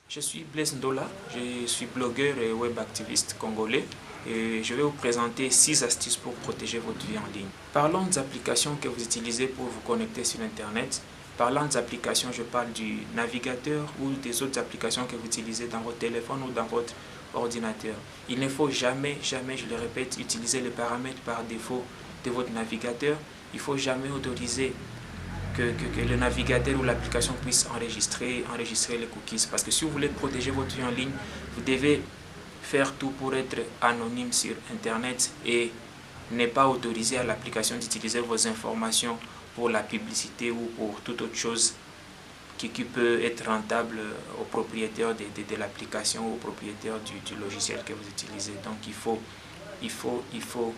Je suis Blaise Ndola, je suis blogueur et web activiste congolais et je vais vous présenter 6 astuces pour protéger votre vie en ligne. Parlons des applications que vous utilisez pour vous connecter sur Internet. Parlant des applications, je parle du navigateur ou des autres applications que vous utilisez dans votre téléphone ou dans votre ordinateur. Il ne faut jamais, je le répète, utiliser les paramètres par défaut de votre navigateur. Il ne faut jamais autoriser que le navigateur ou l'application puisse enregistrer les cookies. Parce que si vous voulez protéger votre vie en ligne, vous devez faire tout pour être anonyme sur Internet et ne pas autoriser à l'application d'utiliser vos informations pour la publicité ou pour toute autre chose qui peut être rentable au propriétaire de l'application ou au propriétaire du logiciel que vous utilisez. Donc il faut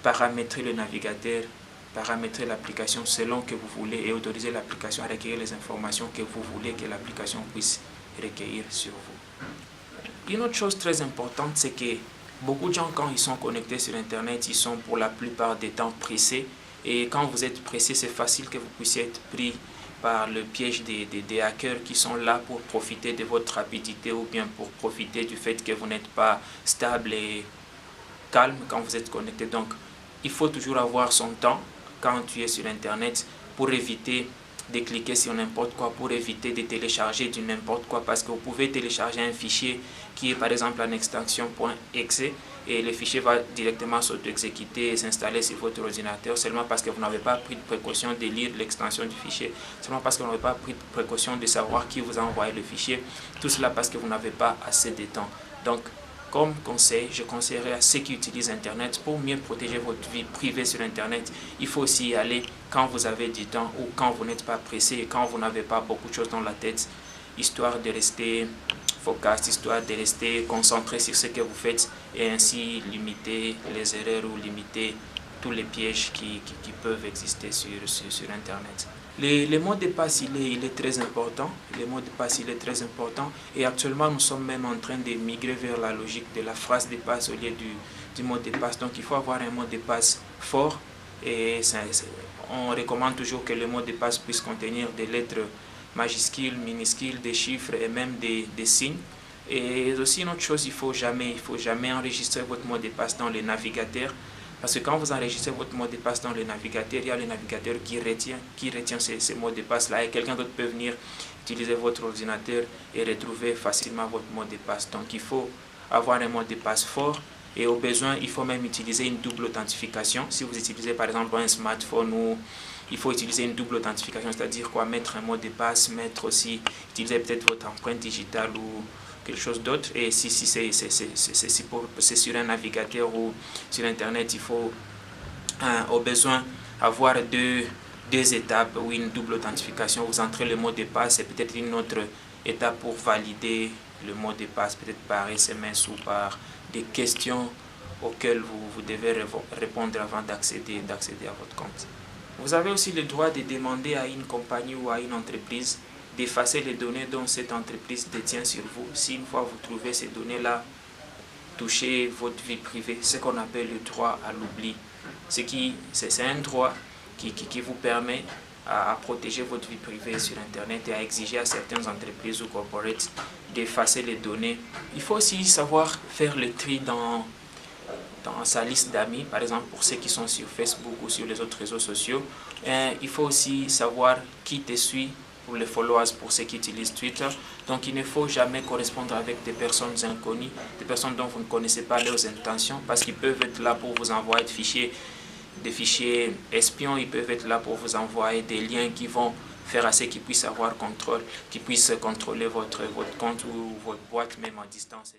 paramétrer le navigateur, paramétrer l'application selon que vous voulez et autoriser l'application à recueillir les informations que vous voulez que l'application puisse recueillir sur vous. Une autre chose très importante, c'est que beaucoup de gens, quand ils sont connectés sur Internet, ils sont pour la plupart des temps pressés. Et quand vous êtes pressé, c'est facile que vous puissiez être pris par le piège des hackers qui sont là pour profiter de votre rapidité ou bien pour profiter du fait que vous n'êtes pas stable et calme quand vous êtes connecté. Donc, il faut toujours avoir son temps quand tu es sur Internet pour éviter de cliquer sur n'importe quoi, pour éviter de télécharger du n'importe quoi, parce que vous pouvez télécharger un fichier qui est par exemple en extension .exe et le fichier va directement s'auto-exécuter et s'installer sur votre ordinateur seulement parce que vous n'avez pas pris de précaution de lire l'extension du fichier, seulement parce que vous n'avez pas pris de précaution de savoir qui vous a envoyé le fichier, tout cela parce que vous n'avez pas assez de temps. Donc, comme conseil, je conseillerais à ceux qui utilisent Internet, pour mieux protéger votre vie privée sur Internet, il faut aussi y aller quand vous avez du temps ou quand vous n'êtes pas pressé et quand vous n'avez pas beaucoup de choses dans la tête, histoire de rester focus, histoire de rester concentré sur ce que vous faites et ainsi limiter les erreurs ou limiter tous les pièges qui peuvent exister sur Internet. Le mot de passe, il est très important. Le mot de passe, il est très important. Et actuellement, nous sommes même en train de migrer vers la logique de la phrase de passe au lieu du mot de passe. Donc, il faut avoir un mot de passe fort. Et on recommande toujours que le mot de passe puisse contenir des lettres majuscules, minuscules, des chiffres et même des signes. Et aussi, une autre chose, il faut jamais enregistrer votre mot de passe dans le navigateur. Parce que quand vous enregistrez votre mot de passe dans le navigateur, il y a le navigateur qui retient ces mots de passe-là et quelqu'un d'autre peut venir utiliser votre ordinateur et retrouver facilement votre mot de passe. Donc il faut avoir un mot de passe fort et au besoin, il faut même utiliser une double authentification. Si vous utilisez par exemple un smartphone, il faut utiliser une double authentification, c'est-à-dire quoi, mettre un mot de passe, utiliser peut-être votre empreinte digitale ou quelque chose d'autre. Et si c'est sur un navigateur ou sur Internet, il faut au besoin avoir deux étapes ou une double authentification. Vous entrez le mot de passe et peut-être une autre étape pour valider le mot de passe, peut-être par SMS ou par des questions auxquelles vous devez répondre avant d'accéder à votre compte. Vous avez aussi le droit de demander à une compagnie ou à une entreprise d'effacer les données dont cette entreprise détient sur vous. Si une fois vous trouvez ces données-là toucher votre vie privée, ce qu'on appelle le droit à l'oubli. C'est un droit qui vous permet à protéger votre vie privée sur Internet et à exiger à certaines entreprises ou corporates d'effacer les données. Il faut aussi savoir faire le tri dans sa liste d'amis, par exemple pour ceux qui sont sur Facebook ou sur les autres réseaux sociaux. Il faut aussi savoir qui te suit, pour les followers, pour ceux qui utilisent Twitter. Donc il ne faut jamais correspondre avec des personnes inconnues, des personnes dont vous ne connaissez pas leurs intentions, parce qu'ils peuvent être là pour vous envoyer des fichiers espions, ils peuvent être là pour vous envoyer des liens qui vont faire à ce qu'ils puissent avoir contrôle, qu'ils puissent contrôler votre compte ou votre boîte même à distance.